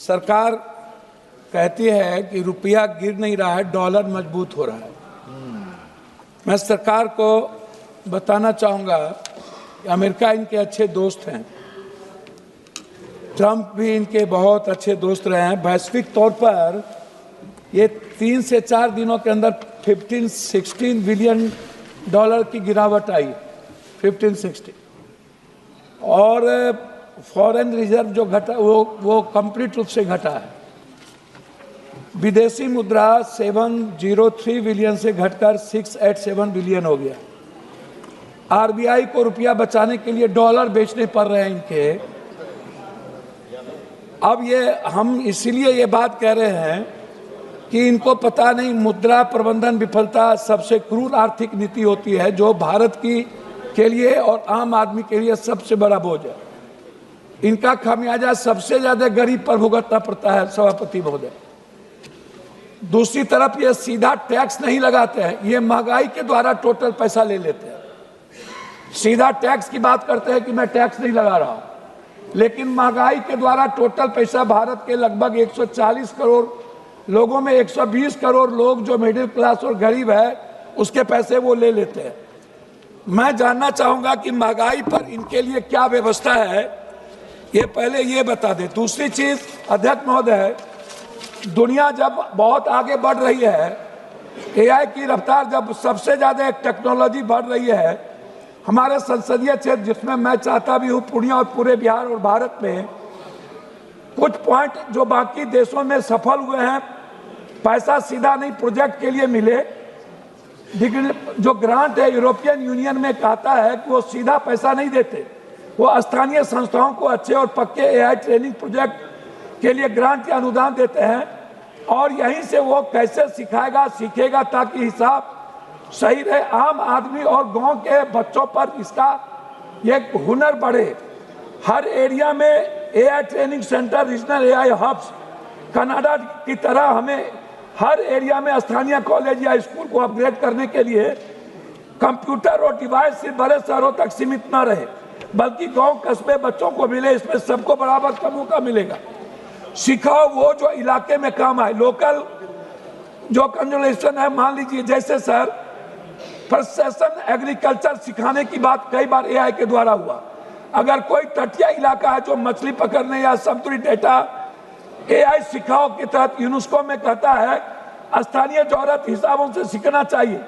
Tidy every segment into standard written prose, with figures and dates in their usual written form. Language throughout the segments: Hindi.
सरकार कहती है कि रुपया गिर नहीं रहा है, डॉलर मजबूत हो रहा है। मैं सरकार को बताना चाहूँगा कि अमेरिका इनके अच्छे दोस्त हैं, ट्रंप भी इनके बहुत अच्छे दोस्त रहे हैं। वैश्विक तौर पर ये 3 से 4 दिनों के अंदर 15-16 बिलियन डॉलर की गिरावट आई, 15-16, और फॉरेन रिजर्व जो घटा वो कंप्लीट रूप से घटा है। विदेशी मुद्रा 703 बिलियन से घटकर 687 बिलियन हो गया। आरबीआई को रुपया बचाने के लिए डॉलर बेचने पड़ रहे हैं इनके। अब ये हम इसीलिए ये बात कह रहे हैं कि इनको पता नहीं मुद्रा प्रबंधन विफलता सबसे क्रूर आर्थिक नीति होती है, जो भारत की के लिए और आम आदमी के लिए सबसे बड़ा बोझ है। इनका खामियाजा सबसे ज्यादा गरीब पर भुगतना पड़ता है, सभापति महोदय। दूसरी तरफ ये सीधा टैक्स नहीं लगाते हैं, ये महंगाई के द्वारा टोटल पैसा ले लेते हैं। सीधा टैक्स की बात करते हैं कि मैं टैक्स नहीं लगा रहा हूं, लेकिन महंगाई के द्वारा टोटल पैसा भारत के लगभग 140 करोड़ लोगों में 120 करोड़ लोग जो मिडिल क्लास और गरीब है, उसके पैसे वो ले लेते हैं। मैं जानना चाहूंगा कि महंगाई पर इनके लिए क्या व्यवस्था है, ये पहले ये बता दें। दूसरी चीज, अध्यक्ष महोदय, दुनिया जब बहुत आगे बढ़ रही है, एआई की रफ्तार जब सबसे ज्यादा टेक्नोलॉजी बढ़ रही है, हमारे संसदीय क्षेत्र जिसमें मैं चाहता भी हूँ पूर्णिया और पूरे बिहार और भारत में कुछ पॉइंट जो बाकी देशों में सफल हुए हैं, पैसा सीधा नहीं प्रोजेक्ट के लिए मिले। जो ग्रांट है यूरोपियन यूनियन में कहता है कि वो सीधा पैसा नहीं देते, वो स्थानीय संस्थाओं को अच्छे और पक्के एआई ट्रेनिंग प्रोजेक्ट के लिए ग्रांट या अनुदान देते हैं, और यहीं से वो कैसे सिखाएगा सीखेगा ताकि हिसाब सही रहे, आम आदमी और गांव के बच्चों पर इसका ये हुनर बढ़े। हर एरिया में AI training centre, regional AI hubs, Canada की तरह हमें हर एरिया में स्थानीय कॉलेज या स्कूल को अपग्रेड करने के लिए कंप्यूटर और डिवाइस सिर्फ बड़े शहरों तक सीमित न रहे, बल्कि गांव कस्बे बच्चों को मिले, इसमें सबको बराबर का मौका मिलेगा। सिखाओ वो जो इलाके में काम आए। लोकल जो कंजर्वेशन है, मान लीजिए जैसे सर प्रोसेशन एग्रीकल्चर सिखाने की बात कई बार एआई के द्वारा हुआ। अगर कोई तटीय इलाका है जो मछली पकड़ने या समुद्री डेटा, एआई सिखाओ के तहत यूनेस्को में कहता है स्थानीय जरूरत हिसाबों से सीखना चाहिए।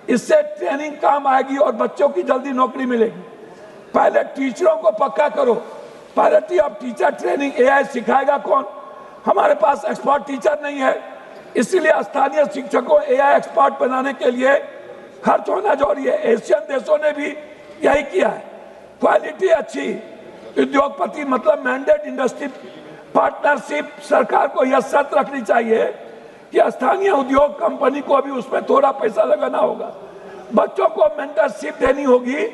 इससे ट्रेनिंग काम आएगी और बच्चों की जल्दी नौकरी मिलेगी। पहले टीचरों को पक्का करो, priority of teacher training. AI सिखाएगा कौन? हमारे पास एक्सपर्ट टीचर नहीं है, इसीलिए स्थानीय शिक्षकों एआई एक्सपर्ट बनाने के लिए खर्च होना जरूरी है। एशियन देशों ने भी यही किया है। क्वालिटी अच्छी, उद्योगपति मतलब मैंडेट इंडस्ट्री पार्टनरशिप, सरकार को यह शर्त रखनी चाहिए कि स्थानीय उद्योग कंपनी को भी उसमें थोड़ा पैसा लगाना होगा। बच्चों को मेंटरशिप देनी होगी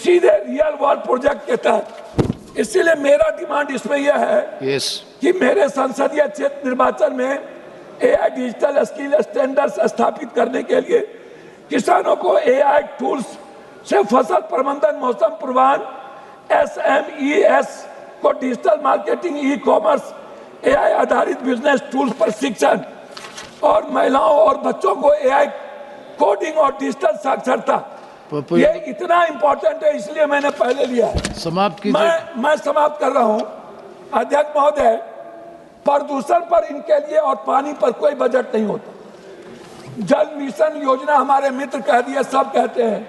सीधे रियल वर्ल्ड प्रोजेक्ट के तहत। इसीलिए मेरा डिमांड इसमें यह है कि मेरे संसदीय क्षेत्र निर्वाचन में एआई डिजिटल स्किल स्टैंडर्ड्स स्थापित करने के लिए किसानों को एआई टूल्स से फसल प्रबंधन, मौसम पूर्वानुमान, SMES को digital marketing, e commerce, AI आधारित बिजनेस टूल्स पर शिक्षण, और महिलाओं और बच्चों को एआई कोडिंग और डिजिटल साक्षरता, ये इतना इंपॉर्टेंट है, इसलिए मैंने पहले लिया है। समाप्त कीजिए। मैं समाप्त कर रहा हूं। अध्यक्ष महोदय, प्रदूषण पर इनके लिए और पानी पर कोई बजट नहीं होता। जल मिशन योजना हमारे मित्र कह दिए, सब कहते हैं।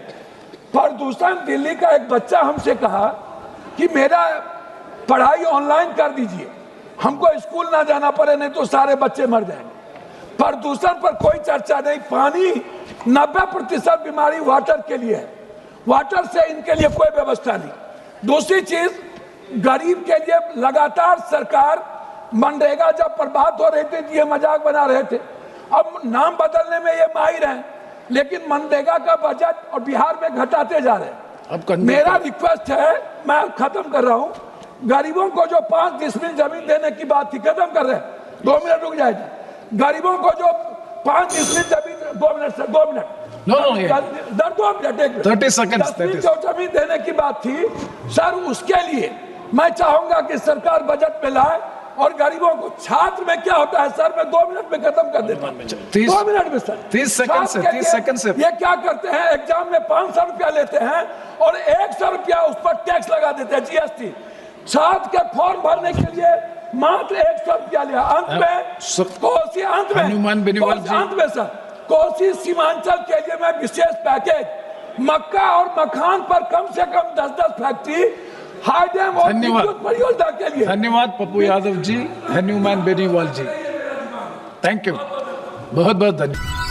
प्रदूषण, दिल्ली का एक बच्चा हमसे कहा कि मेरा पढ़ाई ऑनलाइन कर दीजिए, हमको स्कूल ना जाना पड़े, नहीं तो सारे बच्चे मर जाएंगे। प्रदूषण पर कोई चर्चा नहीं। पानी 90% बीमारी वाटर के लिए है, वाटर से इनके लिए कोई व्यवस्था नहीं। दूसरी चीज, गरीब के लिए लगातार सरकार मनरेगा जब पर बात हो रही थी ये मजाक बना रहे थे। अब नाम बदलने में ये माहिर हैं, लेकिन मनरेगा का बजट और बिहार में घटाते जा रहे हैं। अब मेरा रिक्वेस्ट है, मैं खत्म कर रहा हूं, गरीबों को जो 5 डिसमिल जमीन देने की बात थी, खत्म कर रहे हैं, 2 मिनट रुक जाएगा। गरीबों को जो 5 डिसमिल जमीन, 2 minute sir, 2 minute, 2 minute, 30 second जो जमीन देने की बात थी सर, उसके लिए मैं चाहूंगा कि सरकार बजट में लाए और गरीबों को। छात्र में क्या होता है सर, मैं 2 मिनट में खत्म कर देता हूं। 2 मिनट में सर, 30 सेकंड से ये क्या करते हैं, एग्जाम में 500 रुपया लेते हैं और 100 रुपया उस पर टैक्स लगा देते हैं, जीएसटी। छात्र के फॉर्म भरने के लिए मात्र 100 रुपया लिया। अंत में कोसी, अंत में सर कोसी सीमांचल के लिए मैं विशेष पैकेज, मक्का और मखान पर कम से कम 10-10 फैक्ट्री, हाईडैम और विद्युत परियोजना के लिए। धन्यवाद पप्पू यादव जी, हनुमान बेनीवाल जी, थैंक यू, बहुत बहुत धन्यवाद।